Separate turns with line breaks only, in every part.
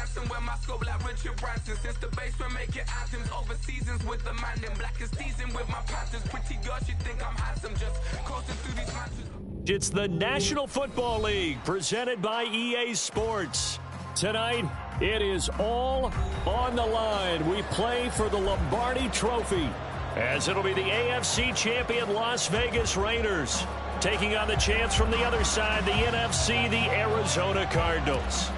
passion when my scope like Richard Branson. Since the basement making anthems over seasons with the man in black is seasoned with my Panthers. Pretty girls, you think I'm handsome, just coasting through these mansions.
It's the National Football League presented by EA Sports. Tonight, it is all on the line. We play for the Lombardi Trophy, as it'll be the AFC champion Las Vegas Raiders taking on the chance from the other side, the NFC, the Arizona Cardinals.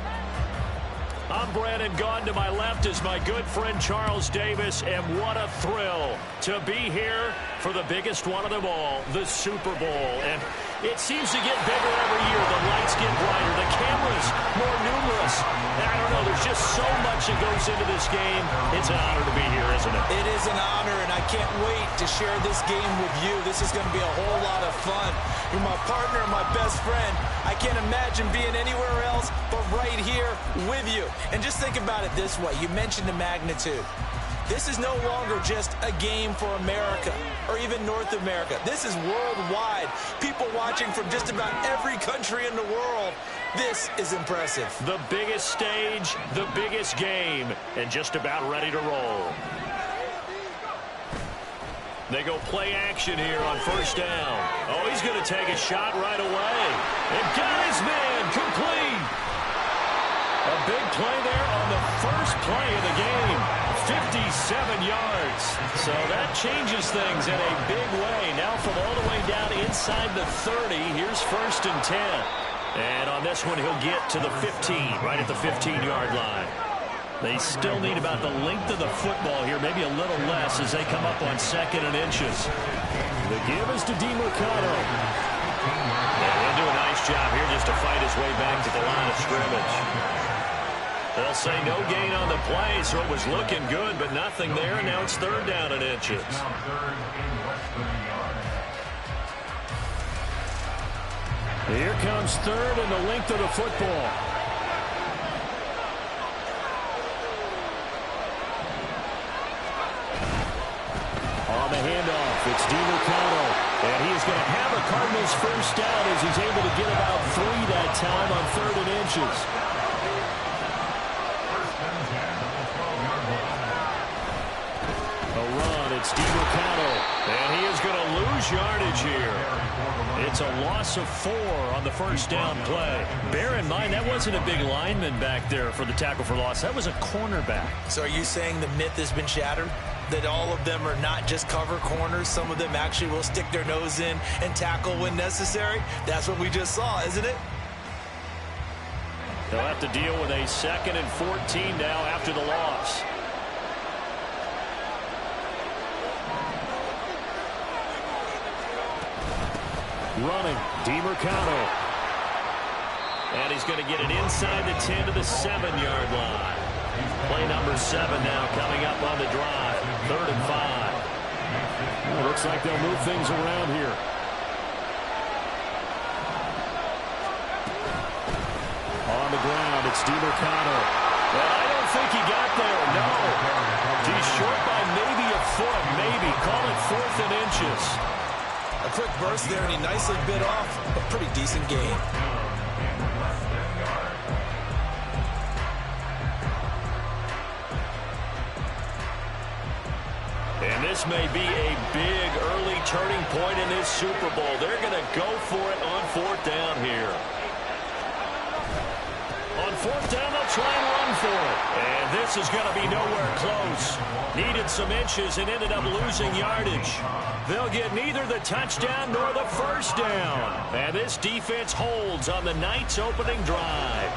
I'm Brandon Gaughan. To my left is my good friend Charles Davis, and what a thrill to be here for the biggest one of them all, the Super Bowl. And it seems to get bigger every year. The lights get brighter, the cameras more numerous. And I don't know, there's just so much that goes into this game. It's an honor to be here, isn't it?
It is an honor, and I can't wait to share this game with you. This is going to be a whole lot of fun. You're my partner, my best friend. I can't imagine being anywhere else but right here with you. And just think about it this way. You mentioned the magnitude. This is no longer just a game for America or even North America. This is worldwide. People watching from just about every country in the world. This is impressive.
The biggest stage, the biggest game, and just about ready to roll. They go play action here on first down. Oh, he's going to take a shot right away. And got his man complete. A big play there on the first play of the game. 57 yards. So that changes things in a big way. Now from all the way down inside the 30, here's first and 10. And on this one, he'll get to the 15, right at the 15-yard line. They still need about the length of the football here, maybe a little less as they come up on second and inches. The give is to DeMercado. And he'll do a nice job here just to fight his way back to the line of scrimmage. They'll say no gain on the play, so it was looking good, but nothing there, and now it's third down and inches. Here comes third and the length of the football. On the handoff, it's DeMercado, and he's going to have a Cardinals first down as he's able to get about 3 that time on third and inches. A run, it's DeMercado, and he is going to lose yardage here. It's a loss of 4 on the first down play. Bear in mind, that wasn't a big lineman back there for the tackle for loss. That was a cornerback.
So are you saying the myth has been shattered? That all of them are not just cover corners? Some of them actually will stick their nose in and tackle when necessary? That's what we just saw, isn't it?
They'll have to deal with a 2nd and 14 now after the loss. Running, DeMercado. And he's going to get it inside the 10 to the 7-yard line. Play number 7 now coming up on the drive. 3rd and 5. Well, looks like they'll move things around here. On the ground, it's DeMercado. Well, I don't think he got there, no. He's short by maybe a foot, maybe. Call it 4th and inches.
A quick burst there, and he nicely bit off a pretty decent gain.
And this may be a big early turning point in this Super Bowl. They're going to go for it on 4th down here. On 4th down, they'll try and run for it. And this is going to be nowhere close. Needed some inches and ended up losing yardage. They'll get neither the touchdown nor the first down. And this defense holds on the night's opening drive.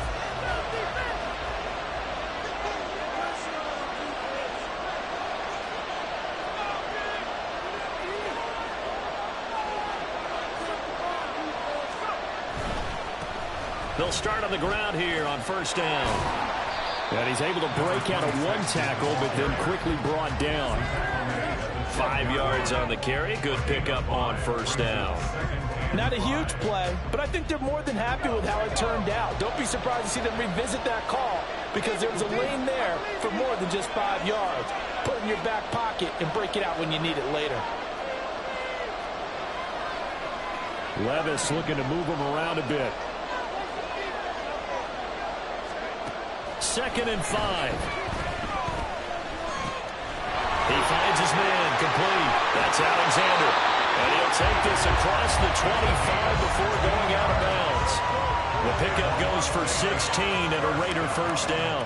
They'll start on the ground here on first down. And he's able to break out of one tackle, but then quickly brought down. 5 yards on the carry. Good pickup on first down.
Not a huge play, but I think they're more than happy with how it turned out. Don't be surprised to see them revisit that call because there was a lane there for more than just 5 yards. Put it in your back pocket and break it out when you need it later.
Levis looking to move him around a bit. 2nd and 5. He finds his man, complete. That's Alexander. And he'll take this across the 25 before going out of bounds. The pickup goes for 16 and a Raider first down.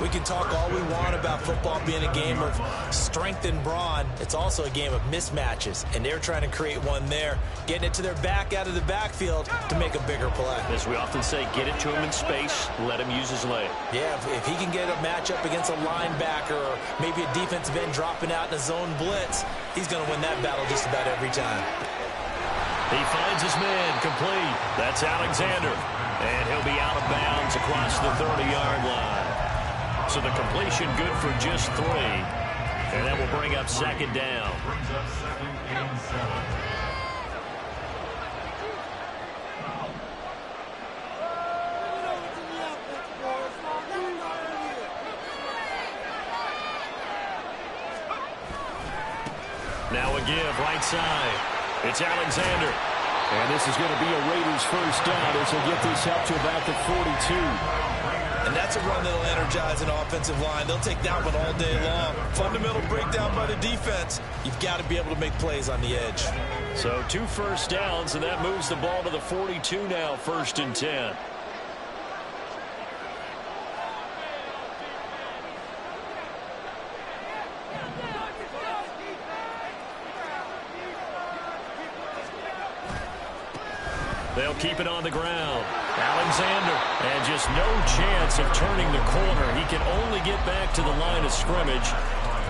We can talk all we want about football being a game of strength and brawn. It's also a game of mismatches, and they're trying to create one there, getting it to their back out of the backfield to make a bigger play.
As we often say, get it to him in space, let him use his leg.
Yeah, if he can get a matchup against a linebacker or maybe a defensive end dropping out in a zone blitz, he's going to win that battle just about every time.
He finds his man, complete. That's Alexander. And he'll be out of bounds across the 30-yard line. So the completion good for just 3. And that will bring up 2nd down. Now a give, right side. It's Alexander.
And this is going to be a Raiders first down as he'll get this up to about the 42.
And that's a run that'll energize an offensive line. They'll take that one all day long. Fundamental breakdown by the defense. You've got to be able to make plays on the edge.
So 2 first downs, and that moves the ball to the 42 now, 1st and 10. They'll keep it on the ground. Alexander, and just no chance of turning the corner. He can only get back to the line of scrimmage.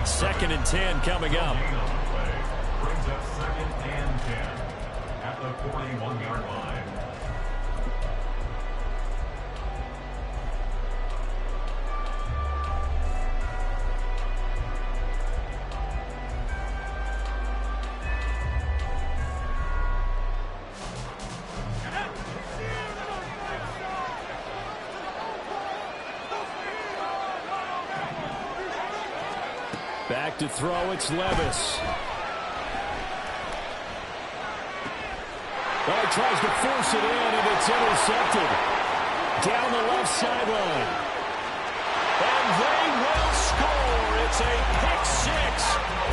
2nd and 10 coming up.
Brings up 2nd and 10 at the 41-yard line.
Back to throw, it's Levis. Oh, he tries to force it in, and it's intercepted. Down the left sideline.
And they will score. It's a pick 6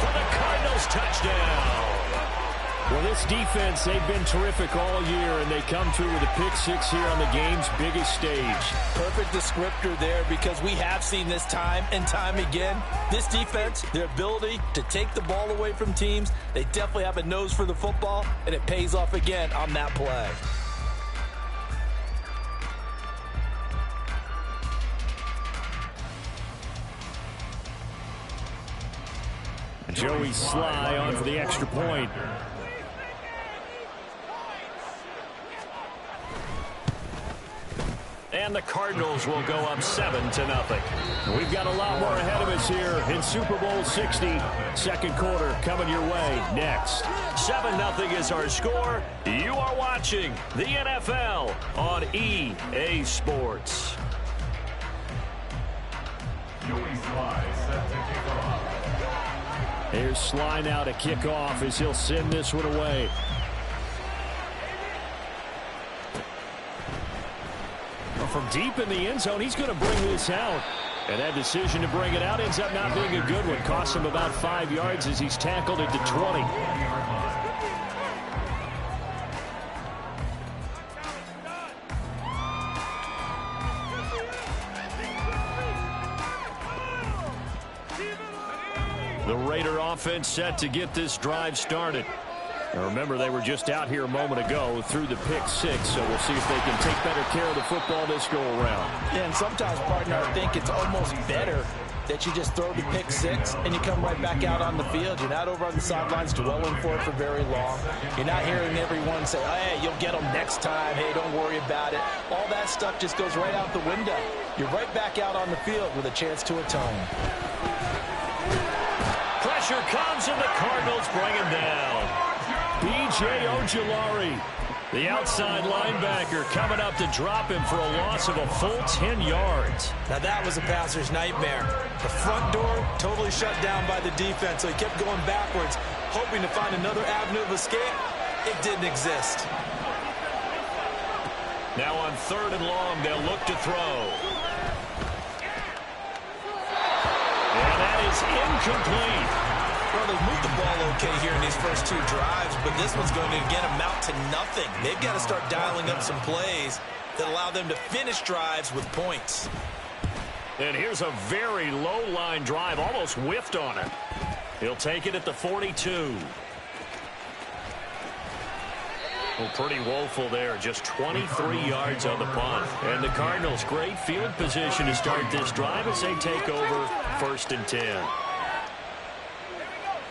for the Cardinals touchdown.
Well, this defense, they've been terrific all year, and they come through with a pick 6 here on the game's biggest stage.
Perfect descriptor there, because we have seen this time and time again. This defense, their ability to take the ball away from teams, they definitely have a nose for the football, and it pays off again on that play.
Joey Sly on for the extra point.
And the Cardinals will go up 7-0.
We've got a lot more ahead of us here in Super Bowl 60. 2nd quarter coming your way next.
7-0 is our score. You are watching the NFL on EA Sports.
Joey Sly set to kick off.
Here's Sly now to kick off as he'll send this one away. From deep in the end zone, he's going to bring this out. And that decision to bring it out ends up not being a good one. Costs him about 5 yards as he's tackled it to 20.
The Raider offense set to get this drive started.
Now remember, they were just out here a moment ago through the pick 6, so we'll see if they can take better care of the football this go around.
Yeah, and sometimes, partner, I think it's almost better that you just throw the pick 6 and you come right back out on the field. You're not over on the sidelines dwelling for it for very long. You're not hearing everyone say, oh, hey, you'll get them next time. Hey, don't worry about it. All that stuff just goes right out the window. You're right back out on the field with a chance to atone.
Pressure comes and the Cardinals bring him down.
B.J. Ojulari,
the outside linebacker, coming up to drop him for a loss of a full 10 yards.
Now that was a passer's nightmare. The front door totally shut down by the defense, so he kept going backwards, hoping to find another avenue of escape. It didn't exist.
Now on 3rd and long, they'll look to throw. It's incomplete.
Well, they've moved the ball okay here in these first two drives, but this one's going to, again, amount to nothing. They've got to start dialing up some plays that allow them to finish drives with points.
And here's a very low-line drive, almost whiffed on it. He'll take it at the 42. Well, pretty woeful there. Just 23 yards on the punt. And the Cardinals, great field position to start this drive as they take over 1st and 10.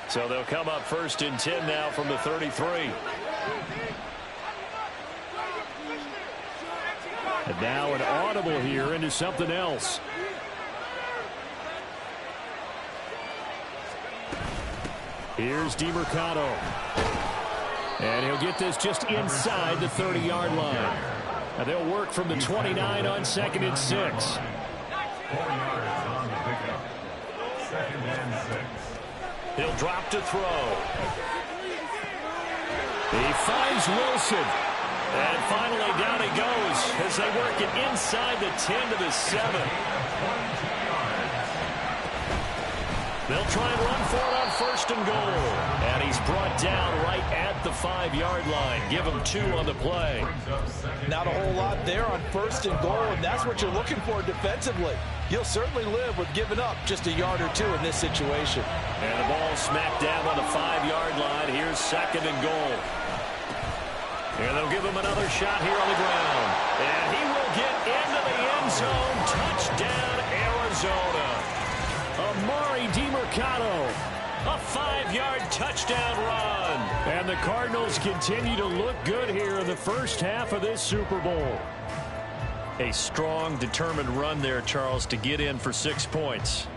So they'll come up 1st and 10 now from the 33. And now an audible here into something else. Here's DeMercado. And he'll get this just inside the 30-yard line. Now they'll work from the 29 on 2nd and 6.
4 yards on the pickup. 2nd and 6.
He'll drop to throw. He finds Wilson. And finally down he goes as they work it inside the 10 to the 7. They'll try and run for it on 1st and goal. And he's brought down right at the 5-yard line. Give him 2 on the play.
Not a whole lot there on 1st and goal, and that's what you're looking for defensively. You'll certainly live with giving up just a yard or 2 in this situation.
And the ball smacked down on the 5-yard line. Here's 2nd and goal. And they'll give him another shot here on the ground. And he will get into the end zone. Touchdown, Arizona. Amari DeMercado. A 5-yard touchdown run. And the Cardinals continue to look good here in the first half of this Super Bowl. A strong, determined run there, Charles, to get in for 6 points.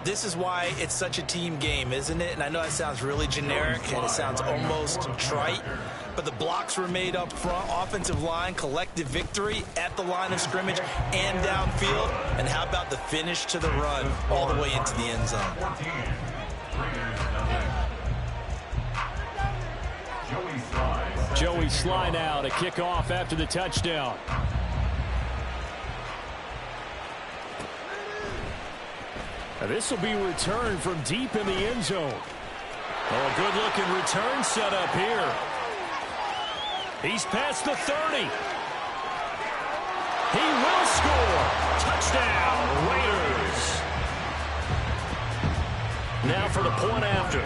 This is why it's such a team game, isn't it? And I know that sounds really generic and it sounds almost trite, but the blocks were made up front, offensive line, collective victory at the line of scrimmage and downfield. And how about the finish to the run all the way into the end zone?
Joey Sly now to kick off after the touchdown. Now this will be returned from deep in the end zone. Oh, a good-looking return set up here. He's past the 30. He will score. Touchdown, Raiders. Now for the point after.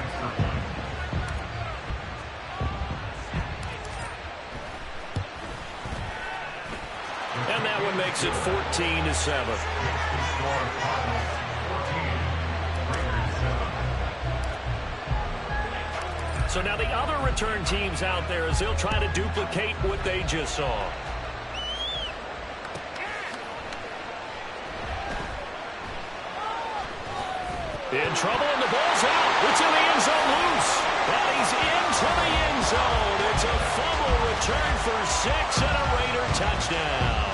And that one makes it 14-7. So now the other return teams out there as they'll try to duplicate what they just saw. In trouble and the ball's out. It's in the end zone loose. And he's into the end zone. It's a fumble return for 6 and a Raider touchdown.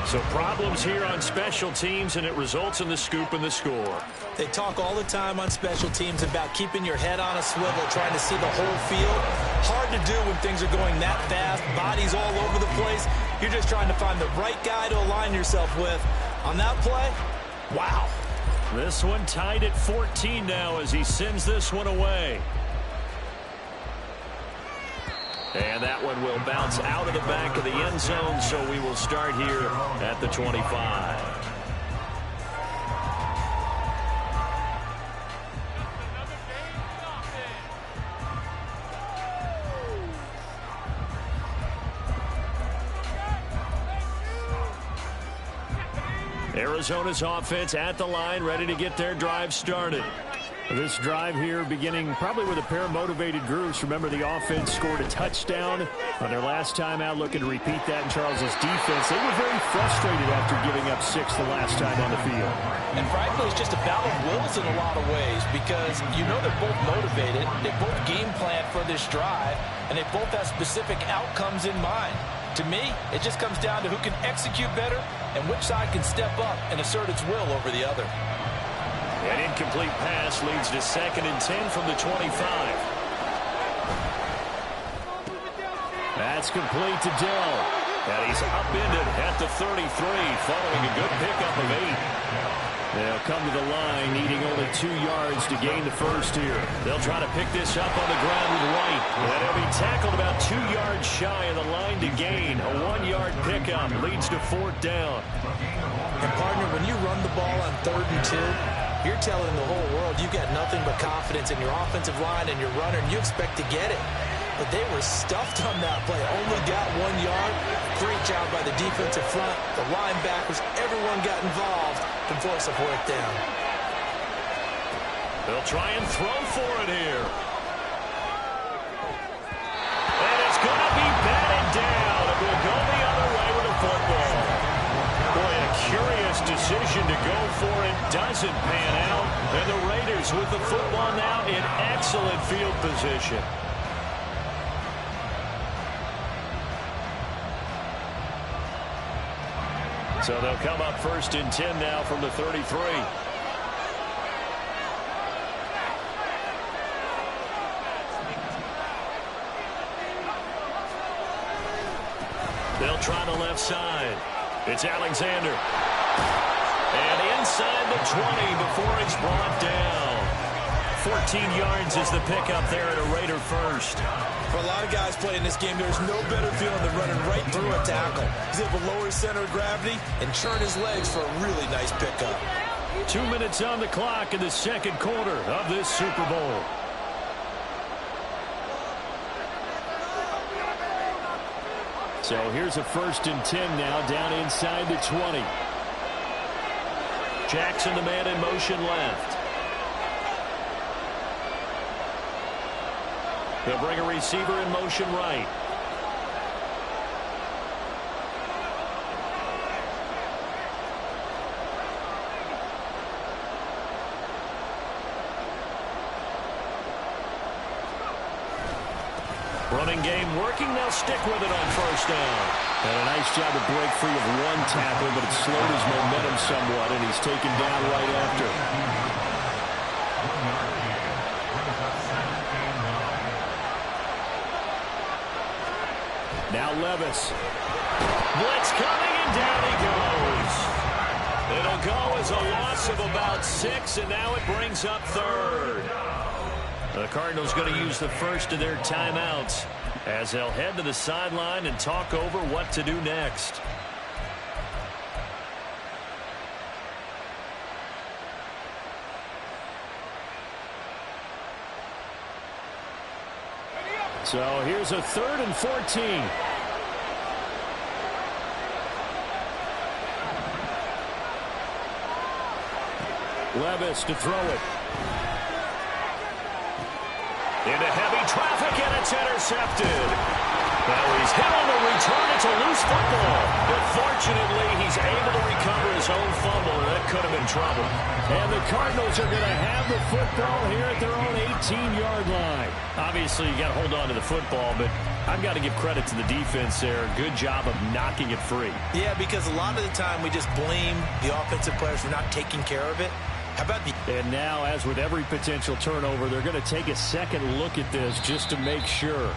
So problems here on special teams, and it results in the scoop and the score.
They talk all the time on special teams about keeping your head on a swivel, trying to see the whole field. Hard to do when things are going that fast, bodies all over the place. You're just trying to find the right guy to align yourself with. On that play, wow.
This one tied at 14 now as he sends this one away. And that one will bounce out of the back of the end zone, so we will start here at the 25. Arizona's offense at the line, ready to get their drive started. This drive here beginning probably with a pair of motivated groups. Remember, the offense scored a touchdown on their last time out. Looking to repeat that in Charles's defense. They were very frustrated after giving up 6 the last time on the field.
And frankly, it's just a battle of wills in a lot of ways because you know they're both motivated. They both game plan for this drive, and they both have specific outcomes in mind. To me, it just comes down to who can execute better and which side can step up and assert its will over the other.
An incomplete pass leads to 2nd and 10 from the 25. That's complete to Dell. And he's upended at the 33 following a good pickup of 8. They'll come to the line, needing only 2 yards to gain the first here. They'll try to pick this up on the ground with White. And he'll be tackled about 2 yards shy of the line to gain. A 1-yard pickup leads to 4th down.
And, partner, when you run the ball on 3rd and 2, you're telling the whole world you've got nothing but confidence in your offensive line and your runner, and you expect to get it. But they were stuffed on that play. Only got 1 yard. Great job by the defensive front, the linebackers. Everyone got involved to force a 4th down.
They'll try and throw for it here. And it's going to be batted down. It will go the other way with a football. Boy, a curious decision to go for it. Doesn't pan out. And the Raiders with the football now in excellent field position. So they'll come up 1st and 10 now from the 33. They'll try the left side. It's Alexander. And inside the 20 before it's brought down. 14 yards is the pickup there at a Raider first.
For a lot of guys playing this game, there's no better feeling than running right through a tackle. He's able to lower his center of gravity and churn his legs for a really nice pickup.
2 minutes on the clock in the second quarter of this Super Bowl. So here's a 1st and 10 now down inside the 20. Jackson, the man in motion left. He'll bring a receiver in motion right. Running game working. They'll stick with it on 1st down. And a nice job to break free of 1 tackle, but it slowed his momentum somewhat, and he's taken down right after. Now Levis. Blitz coming, and down he goes. It'll go as a loss of about 6, and now it brings up 3rd. The Cardinals going to use the first of their timeouts as they'll head to the sideline and talk over what to do next. So here's a 3rd and 14. Levis to throw it. Into heavy traffic, and it's intercepted. Now he's hit on the return. It's a loose football. But fortunately, he's able to recover his own fumble, and that could have been trouble. And the Cardinals are going to have the football here at their own 18-yard line. Obviously, you got to hold on to the football, but I've got to give credit to the defense there. Good job of knocking it free.
Yeah, because a lot of the time we just blame the offensive players for not taking care of it. How about the...
And now, as with every potential turnover, they're going to take a second look at this just to make sure.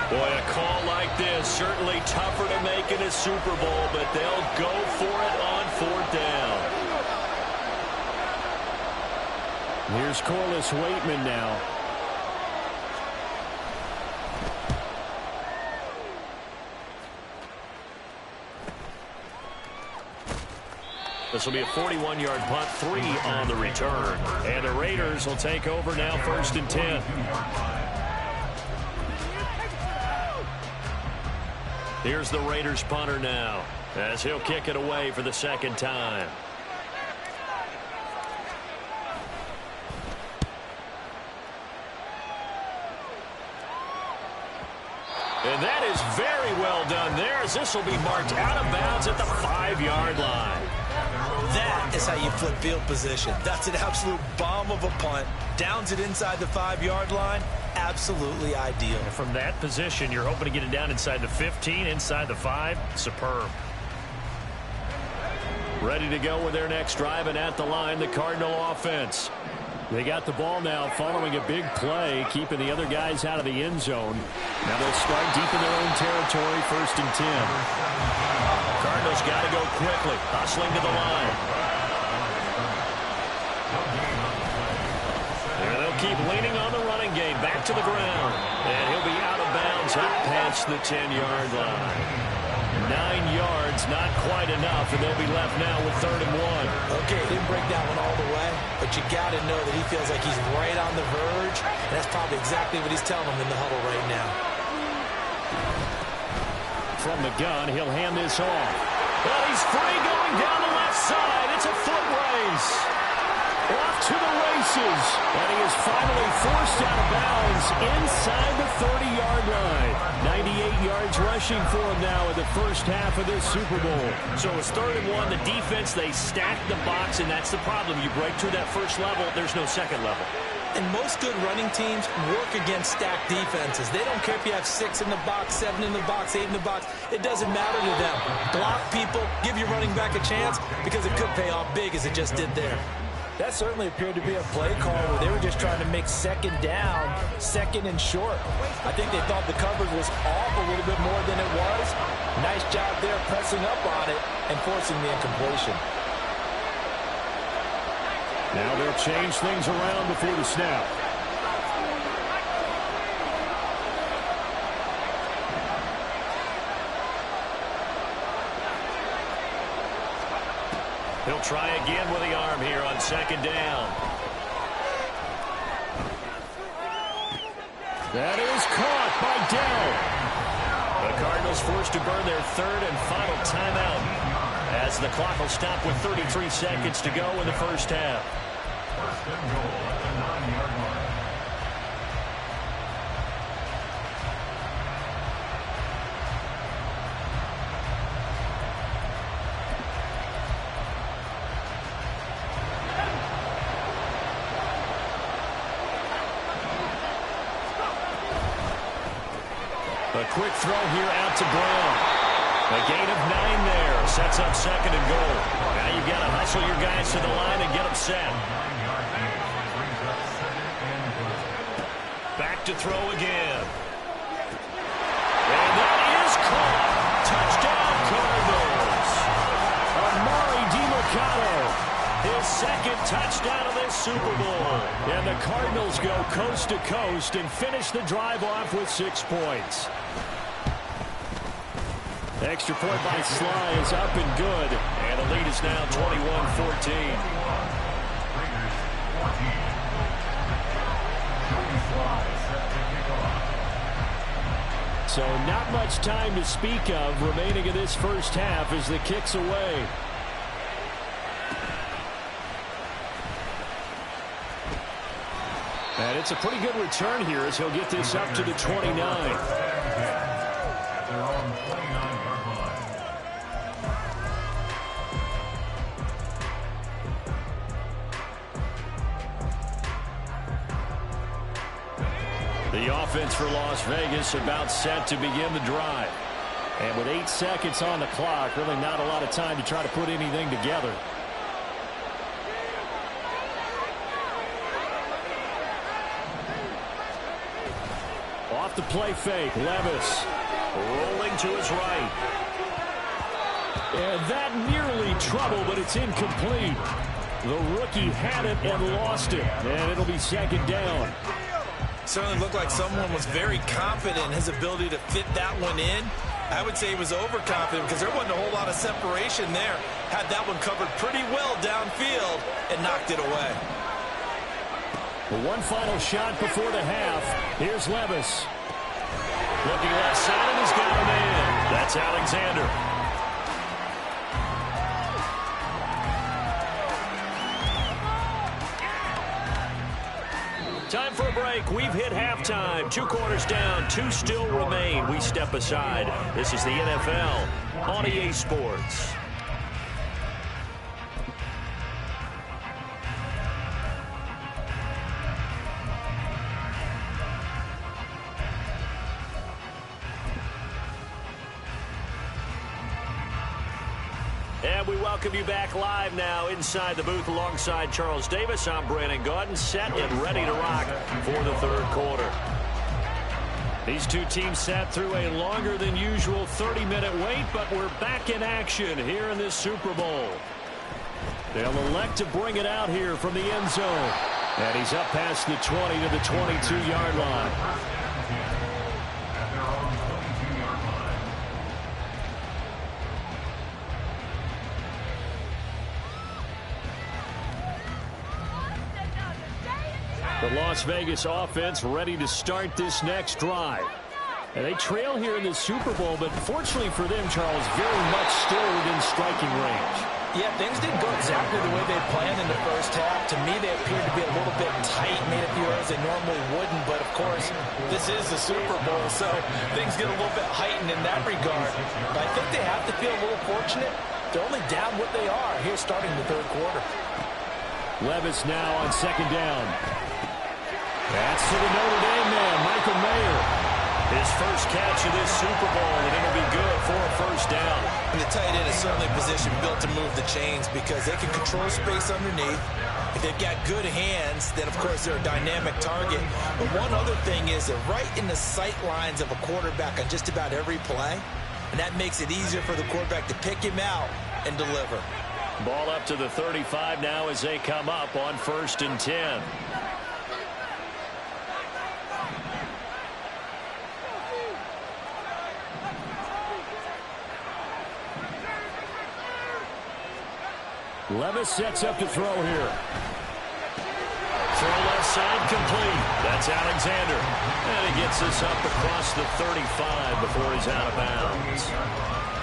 Boy, a call like this, certainly tougher to make in a Super Bowl, but they'll go for it on 4th down. Here's Corliss Waitman now. This will be a 41-yard punt, 3 on the return. And the Raiders will take over now, 1st and 10. Here's the Raiders punter now, as he'll kick it away for the second time. And that is very well done there, as this will be marked out of bounds at the 5-yard line.
That is how you flip field position. That's an absolute bomb of a punt. Downs it inside the 5-yard line. Absolutely ideal.
And from that position, you're hoping to get it down inside the 15, inside the 5. Superb. Ready to go with their next drive, and at the line, the Cardinal offense. They got the ball now following a big play, keeping the other guys out of the end zone. Now they'll start deep in their own territory, 1st and 10. Cardinals got to go quickly, hustling to the line. There they'll keep leaning on the running game, back to the ground. And he'll be out of bounds, out past the 10-yard line. 9 yards, not quite enough, and they'll be left now with 3rd and 1.
Okay, didn't break that one all the way, but you got to know that he feels like he's right on the verge, and that's probably exactly what he's telling them in the huddle right now.
From the gun, he'll hand this off. Well, he's free going down the left side. It's a foot race. Off to the races. And he is finally forced out of bounds inside the 30-yard line. 98 yards rushing for him now in the first half of this Super Bowl.
So it's 3rd and 1. The defense, they stack the box, and that's the problem. You break through that first level, there's no second level.
And most good running teams work against stacked defenses. They don't care if you have 6 in the box, 7 in the box, 8 in the box. It doesn't matter to them. Block people, give your running back a chance, because it could pay off big as it just did there.
That certainly appeared to be a play call where they were just trying to make 2nd down, 2nd and short. I think they thought the coverage was off a little bit more than it was. Nice job there pressing up on it and forcing the incompletion.
Now they'll change things around before the snap. He'll try again with the arm here on 2nd down. That is caught by Dell. The Cardinals forced to burn their 3rd and final timeout as the clock will stop with 33 seconds to go in the first half.
1st and goal at the 9-yard line.
A quick throw here out to Brown. A gain of 9 there. Sets up 2nd and goal. Now you've got to hustle your guys to the line and get them set. Back to throw again. And that is caught. Touchdown Cardinals. Amari DiMercato. His 2nd touchdown of this Super Bowl. And the Cardinals go coast to coast and finish the drive off with 6 points. Extra point by Sly is up and good. And the lead is now 21-14. So not much time to speak of remaining in this first half as the kick's away. And it's a pretty good return here as he'll get this up to the 29. The offense for Las Vegas about set to begin the drive. And with 8 seconds on the clock, really not a lot of time to try to put anything together. Off the play fake, Levis rolling to his right. And that nearly trouble, but it's incomplete. The rookie had it and lost it, and it'll be 2nd down.
Certainly looked like someone was very confident in his ability to fit that one in. I would say he was overconfident because there wasn't a whole lot of separation there. Had that one covered pretty well downfield and knocked it away.
One final shot before the half. Here's Levis. Looking left side, and he's got him in. That's Alexander. Time for a break. We've hit halftime. 2 quarters down. 2 still remain. We step aside. This is the NFL on EA Sports. And And we welcome you back live now inside the booth alongside Charles Davis. I'm Brandon Gaudin, set and ready to rock for the third quarter. These two teams sat through a longer than usual 30-minute wait, but we're back in action here in this Super Bowl. They'll elect to bring it out here from the end zone. And he's up past the 20 to the 22-yard line. The Las Vegas offense ready to start this next drive. And they trail here in the Super Bowl, but fortunately for them, Charles, very much still within striking range.
Yeah, things didn't go exactly the way they planned in the first half. To me, they appeared to be a little bit tight, made a few errors they normally wouldn't. But, of course, this is the Super Bowl, so things get a little bit heightened in that regard. But I think they have to feel a little fortunate. They're only down what they are here starting the third quarter.
Levis now on second down. That's to the Notre Dame man, Michael Mayer. His first catch of this Super Bowl, and it'll be good for a first down.
And the tight end is certainly a position built to move the chains because they can control space underneath. If they've got good hands, then, of course, they're a dynamic target. But one other thing is they're right in the sight lines of a quarterback on just about every play, and that makes it easier for the quarterback to pick him out and deliver.
Ball up to the 35 now as they come up on 1st and 10. Levis sets up to throw here. Throw left side complete. That's Alexander. And he gets us up across the 35 before he's out of bounds.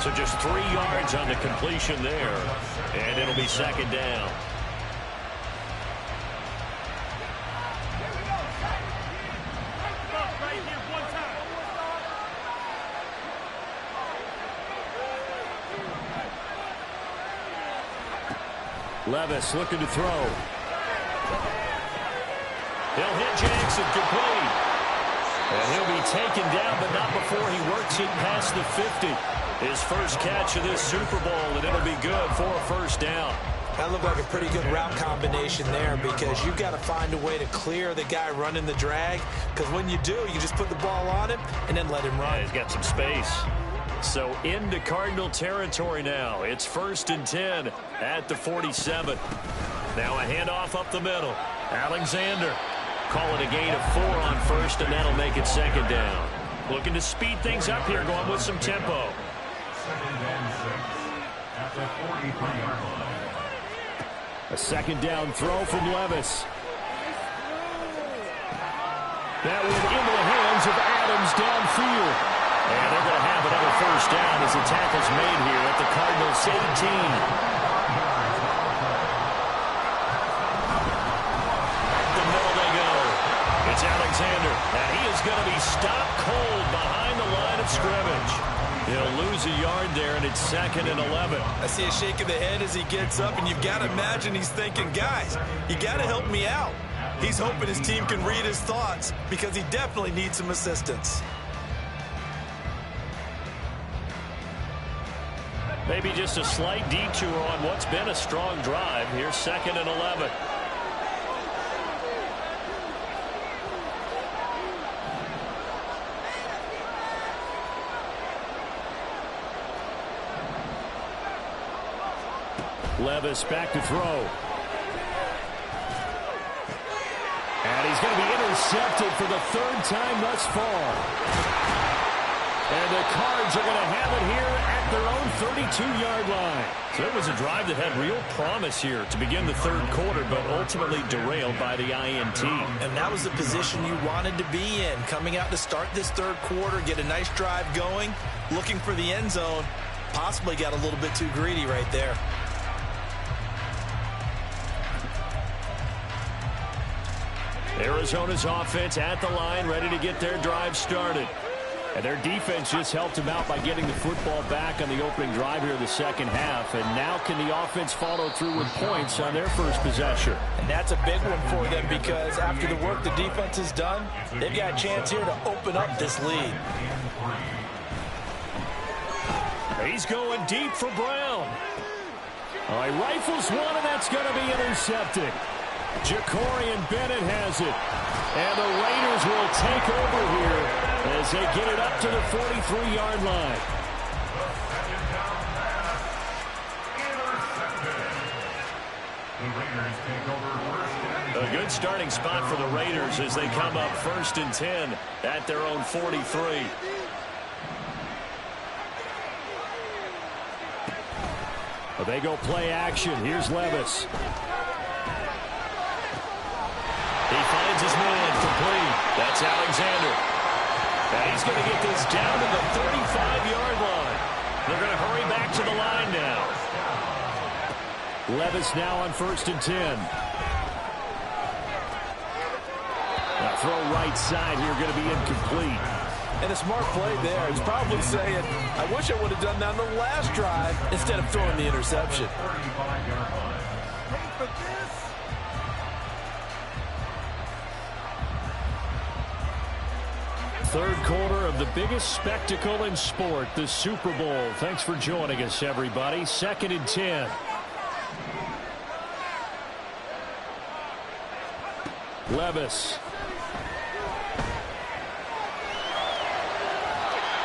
So just 3 yards on the completion there. And it'll be second down. Levis looking to throw. He'll hit Jackson complete. And he'll be taken down, but not before he works it past the 50. His first catch of this Super Bowl, and it'll be good for a first down.
That looked like a pretty good route combination there because you've got to find a way to clear the guy running the drag. Because when you do, you just put the ball on him and then let him run.
Yeah, he's got some space. So into Cardinal territory now. It's 1st and 10 at the 47. Now a handoff up the middle. Alexander. Call it a gain of 4 on 1st, and that'll make it second down. Looking to speed things up here, going with some tempo.
2nd and 6 at the 43-yard line.
A second down throw from Levis. That went into the hands of Adams downfield. And they're going to have another first down as the tackle's made here at the Cardinals 18. It's Alexander, and he is going to be stopped cold behind the line of scrimmage. He'll lose a yard there, and it's 2nd and 11.
I see a shake of the head as he gets up, and you've got to imagine he's thinking, guys, you got to help me out. He's hoping his team can read his thoughts because he definitely needs some assistance.
Maybe just a slight detour on what's been a strong drive. Here's 2nd and 11. Levis back to throw. And he's going to be intercepted for the 3rd time thus far. And the Cards are going to have it here at their own 32-yard line. So it was a drive that had real promise here to begin the third quarter, but ultimately derailed by the INT.
And that was the position you wanted to be in, coming out to start this third quarter, get a nice drive going, looking for the end zone. Possibly got a little bit too greedy right there.
Arizona's offense at the line, ready to get their drive started. And their defense just helped them out by getting the football back on the opening drive here in the second half. And now can the offense follow through with points on their first possession?
And that's a big one for them because after the work the defense has done, they've got a chance here to open up this lead.
He's going deep for Brown. Oh, he rifles one, and that's going to be intercepted. Ja'Cory Bennett has it. And the Raiders will take over here as they get it up to the 43-yard line. A good starting spot for the Raiders as they come up 1st and 10 at their own 43. They go play action. Here's Levis. He finds his man complete. That's Alexander. And he's going to get this down to the 35-yard line. They're going to hurry back to the line now. Levis now on 1st and 10. Now throw right side here, going to be incomplete.
And a smart play there. He's probably saying, I wish I would have done that on the last drive instead of throwing the interception.
Third quarter of the biggest spectacle in sport, the Super Bowl. Thanks for joining us, everybody. 2nd and 10. Levis.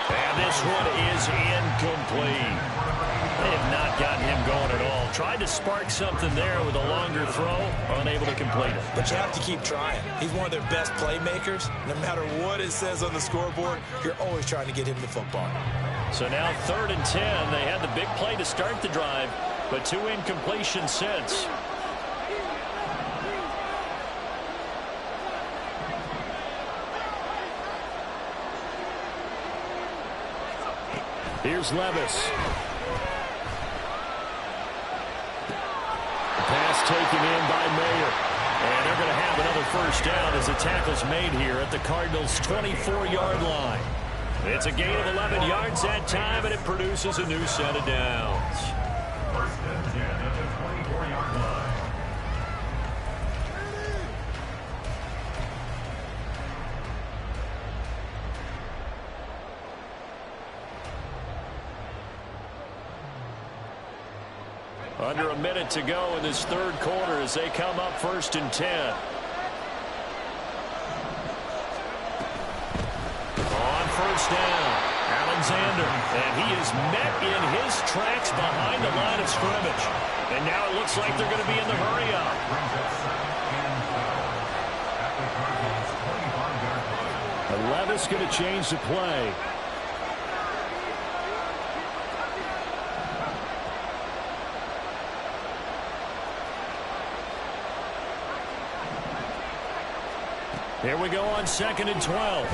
And this one is incomplete. They have not gotten him going at all. Tried to spark something there with a longer throw, unable to complete it.
But you have to keep trying. He's one of their best playmakers. No matter what it says on the scoreboard, you're always trying to get him the football.
So now 3rd and 10. They had the big play to start the drive, but 2 incompletions since. Here's Levis. Pass taken in by Mayer. And they're going to have another 1st down as the tackle's made here at the Cardinals' 24-yard line. It's a gain of 11 yards that time, and it produces a new set of downs.
1st and 10 at the 24-yard line.
Under a minute to go in this 3rd quarter as they come up 1st and 10. On 1st down, Alexander. And he is met in his tracks behind the line of scrimmage. And now it looks like they're going to be in the hurry-up. And Levis going to change the play. Here we go on 2nd and 12.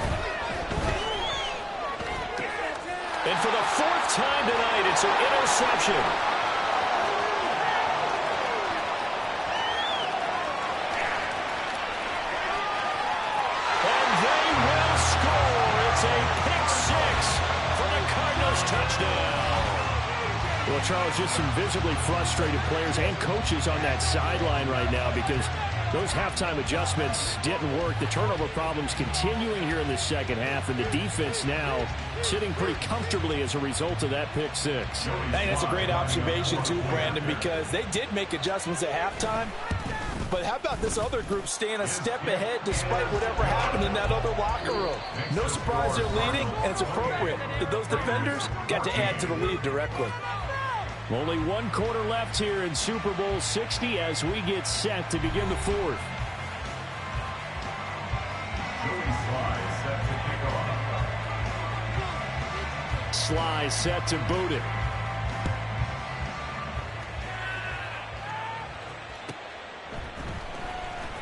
And for the 4th time tonight, it's an interception. And they will score. It's a pick 6 for the Cardinals touchdown. Well, Charles, just some visibly frustrated players and coaches on that sideline right now because those halftime adjustments didn't work. The turnover problems continuing here in the 2nd half, and the defense now sitting pretty comfortably as a result of that pick 6.
Hey, that's a great observation too, Brandon, because they did make adjustments at halftime. But how about this other group staying a step ahead despite whatever happened in that other locker room? No surprise they're leading, and it's appropriate that those defenders got to add to the lead directly.
Only 1 quarter left here in Super Bowl 60 as we get set to begin the 4th. Sly set to boot it.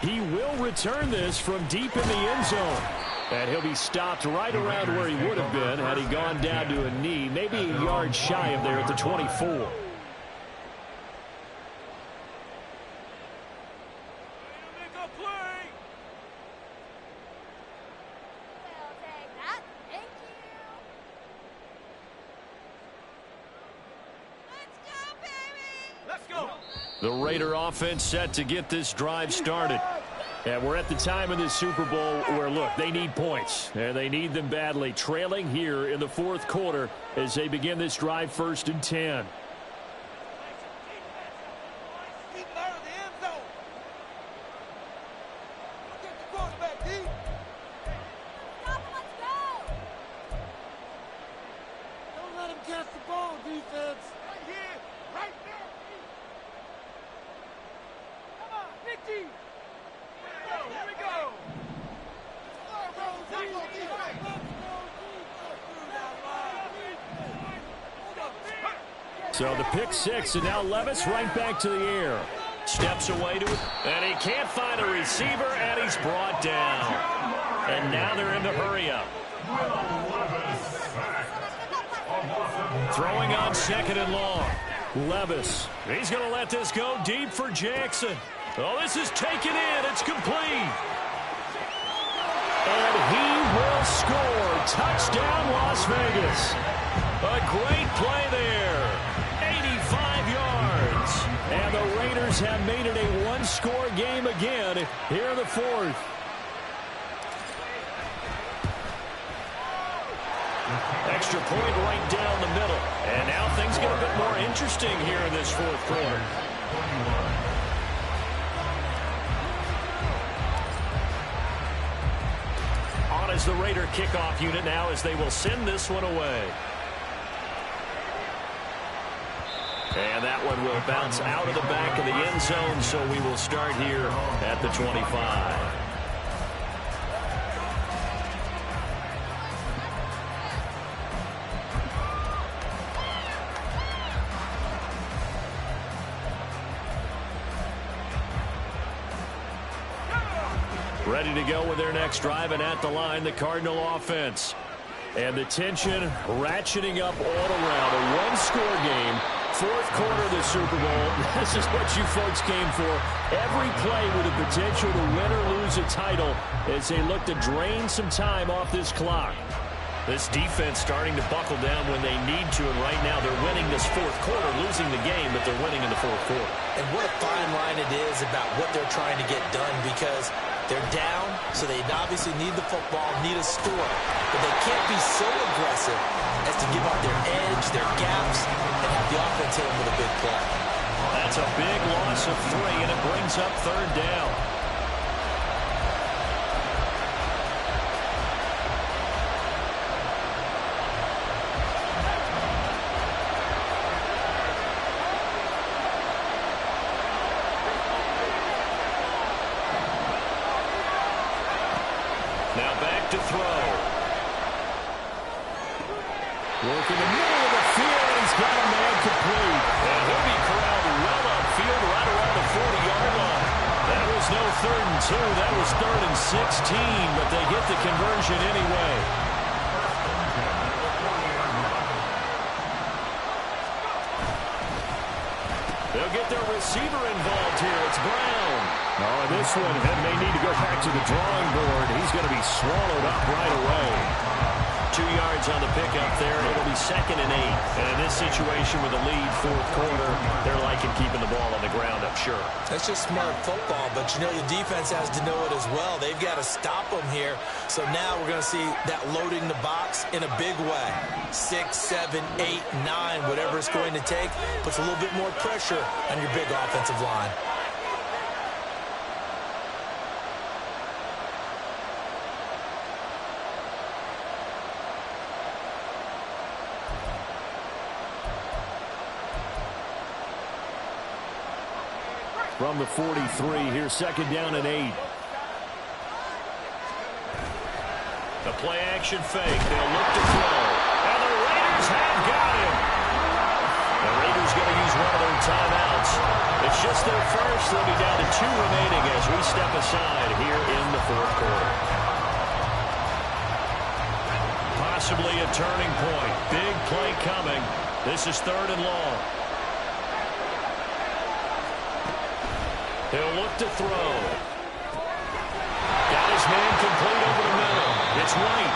He will return this from deep in the end zone. And he'll be stopped right around where he would have been had he gone down to a knee, maybe a yard shy of there at the 24. The Raider offense set to get this drive started. And we're at the time in this Super Bowl where, look, they need points. And they need them badly. Trailing here in the 4th quarter as they begin this drive 1st and 10.
Don't let him catch the ball, defense. Right here, right there. Come on, Nicky. Here we go.
So the pick six, and now Levis right back to the air. Steps away to it, and he can't find a receiver, and he's brought down. And now they're in the hurry-up. Throwing on second and long. Levis, he's going to let this go deep for Jackson. Oh, this is taken in. It's complete. And he will score. Touchdown, Las Vegas. A great play there. 85 yards. And the Raiders have made it a one-score game again here in the fourth. Extra point right down the middle. And now things get a bit more interesting here in this fourth quarter. On as the Raider kickoff unit now as they will send this one away. And that one will bounce out of the back of the end zone, so we will start here at the 25. Ready to go with their next drive, and at the line, the Cardinal offense. And the tension ratcheting up all around. A one-score game, fourth quarter of the Super Bowl. This is what you folks came for. Every play with the potential to win or lose a title as they look to drain some time off this clock. This defense starting to buckle down when they need to, and right now they're winning this fourth quarter, losing the game, but they're winning in the fourth quarter.
And what a fine line it is about what they're trying to get done, because they're down, so they obviously need the football, need a score. But they can't be so aggressive as to give up their edge, their gaps, and have the offense hit them with a big play.
That's a big loss of 3, and it brings up third down. Now back to throw. Working the middle of the field. He's got a man complete. And he'll be corralled well upfield right around the 40-yard line. That was no 3rd and 2. That was 3rd and 16, but they get the conversion anyway. They'll get their receiver involved here. It's Brown. Oh, this one may need to go back to the drawing board. He's going to be swallowed up right away. 2 yards on the pickup there. It'll be 2nd and 8. And in this situation with a lead fourth quarter, they're liking keeping the ball on the ground, I'm sure.
That's just smart football, but you know the defense has to know it as well. They've got to stop them here. So now we're going to see that loading the box in a big way. 6, 7, 8, 9, whatever it's going to take, puts a little bit more pressure on your big offensive line.
From the 43, here's 2nd down and 8. The play action fake. They'll look to throw. And the Raiders have got him. The Raiders going to use one of their timeouts. It's just their first. They'll be down to 2 remaining as we step aside here in the fourth quarter. Possibly a turning point. Big play coming. This is 3rd and long. He'll look to throw. Got his man complete over the middle. It's White.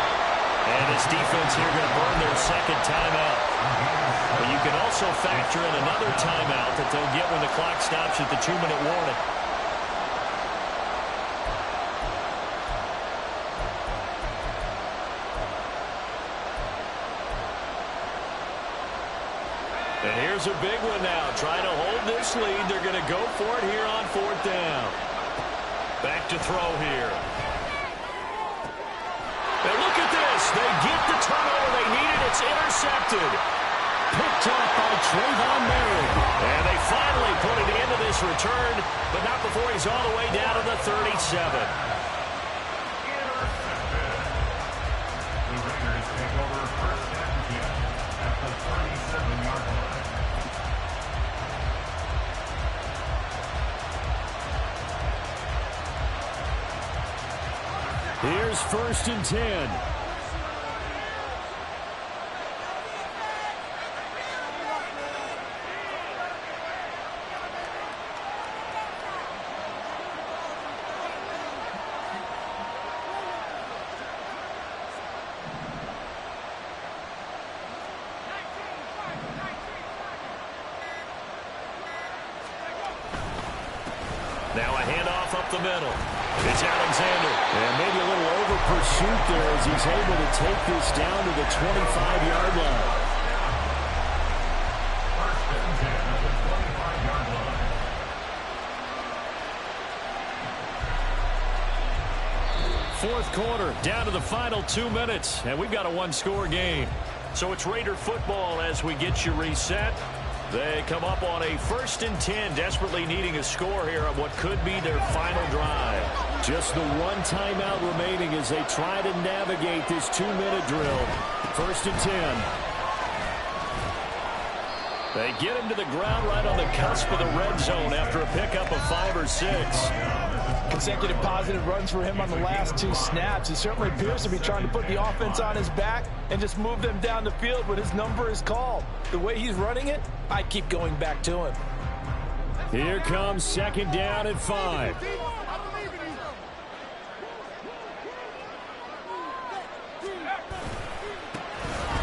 And his defense here going to burn their 2nd timeout. But you can also factor in another timeout that they'll get when the clock stops at the 2-minute warning. And here's a big one now. Trying to hold this lead. They're going to go for it here on 4th down. Back to throw here. They get the turnover they needed. It's intercepted. Picked up by Trayvon Merritt. And they finally put it into this return, but not before he's all the way down to the 37. Here's 1st and 10. Now a handoff up the middle. It's Alexander. And maybe a little over pursuit there as he's able to take this down to the 25-yard line. Fourth quarter, down to the final 2 minutes, and we've got a one-score game. So it's Raider football as we get you reset. They come up on a 1st and 10, desperately needing a score here on what could be their final drive. Just the one timeout remaining as they try to navigate this 2-minute drill. 1st and 10. They get him to the ground right on the cusp of the red zone after a pickup of 5 or 6.
Consecutive positive runs for him on the last 2 snaps. He certainly appears to be trying to put the offense on his back and just move them down the field when his number is called. The way he's running it, I keep going back to him.
Here comes 2nd down at 5.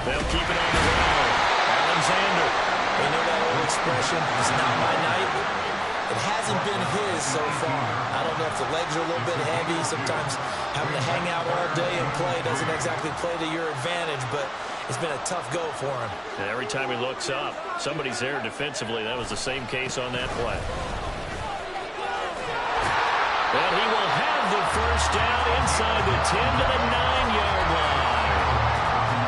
They'll keep it on the ground. Alexander.
You know that old expression, it's not my night. It hasn't been his so far. I don't know if the legs are a little bit heavy. Sometimes having to hang out all day and play doesn't exactly play to your advantage, but it's been a tough go for him.
And every time he looks up, somebody's there defensively. That was the same case on that play. And he will have the 1st down inside the 10 to the 9-yard line.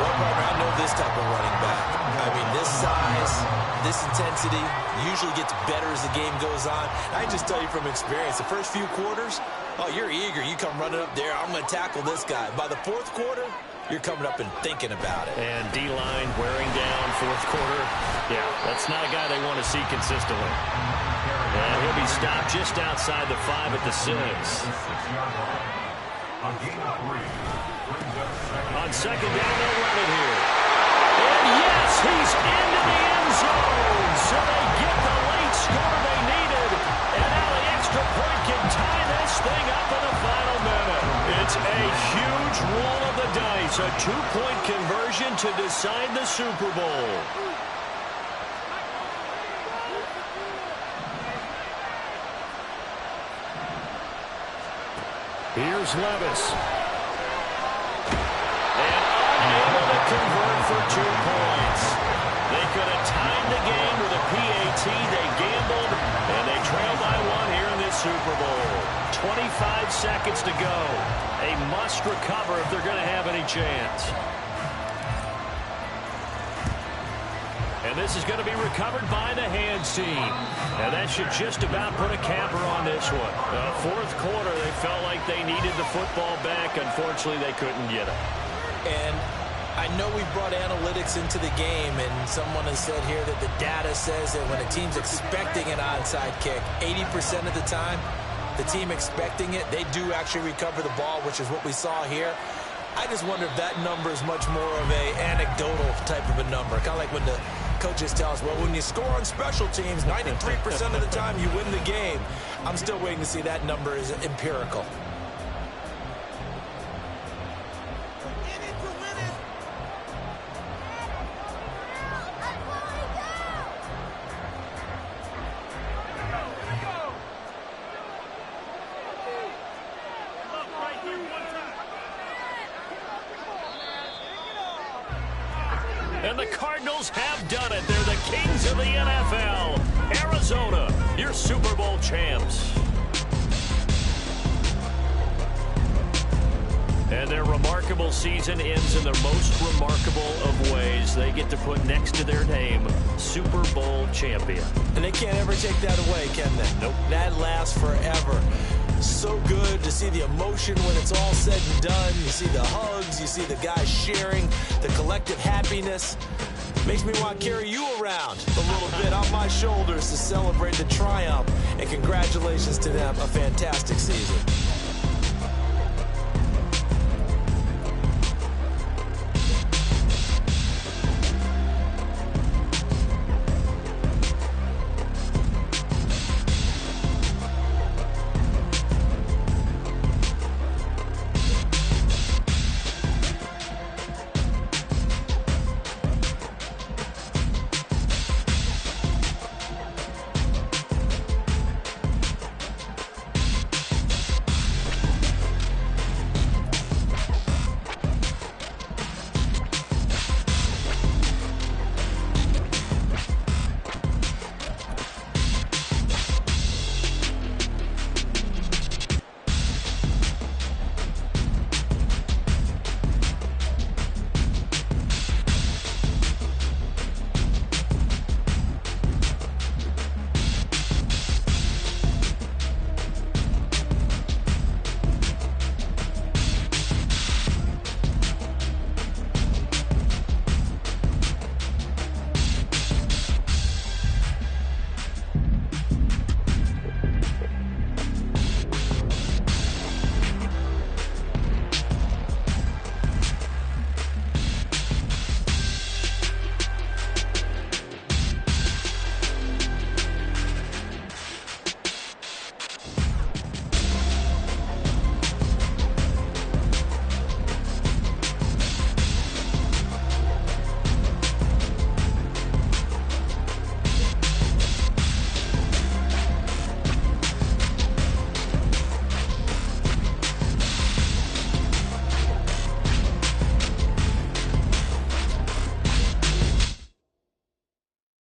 Well, partner, I know this type of running back. I mean, this size, this intensity usually gets better as the game goes on. I can just tell you from experience, the first few quarters, oh, you're eager. You come running up there, I'm going to tackle this guy. By the 4th quarter, you're coming up and thinking about it.
And D-line wearing down 4th quarter. Yeah, that's not a guy they want to see consistently. And he'll be stopped just outside the 5 at the 6. On 2nd down, they'll run it here. And yes, he's into the end zone. So they get the late score they needed. And now the extra point can tie this thing up in the final minute. It's a huge roll of the dice. A 2-point conversion to decide the Super Bowl. Here's Levis. And unable to convert for 2 points. They could have tied the game with a PAT. They gambled, and they trail by 1 here in this Super Bowl. 25 seconds to go. A must recover if they're going to have any chance. And this is going to be recovered by the hands team. And that should just about put a capper on this one. 4th quarter, they felt like they needed the football back. Unfortunately, they couldn't get it.
And I know we brought analytics into the game, and someone has said here that the data says that when a team's expecting an onside kick, 80% of the time, the team expecting it, they do actually recover the ball, which is what we saw here. I just wonder if that number is much more of a anecdotal type of a number. Kind of like when the coaches tell us, well, when you score on special teams, 93% of the time you win the game. I'm still waiting to see that number is empirical.
And the Cardinals have done it. They're the kings of the NFL. Arizona, your Super Bowl champs. And
their remarkable season ends in the most remarkable of ways. They get to put next to their name, Super Bowl champion.
And they can't ever take that away, can they?
Nope.
That lasts forever. So good to see the emotion when it's all said and done. You see the hugs, you see the guys sharing, the collective happiness. Makes me want to carry you around a little bit on my shoulders to celebrate the triumph. And congratulations to them, a fantastic season.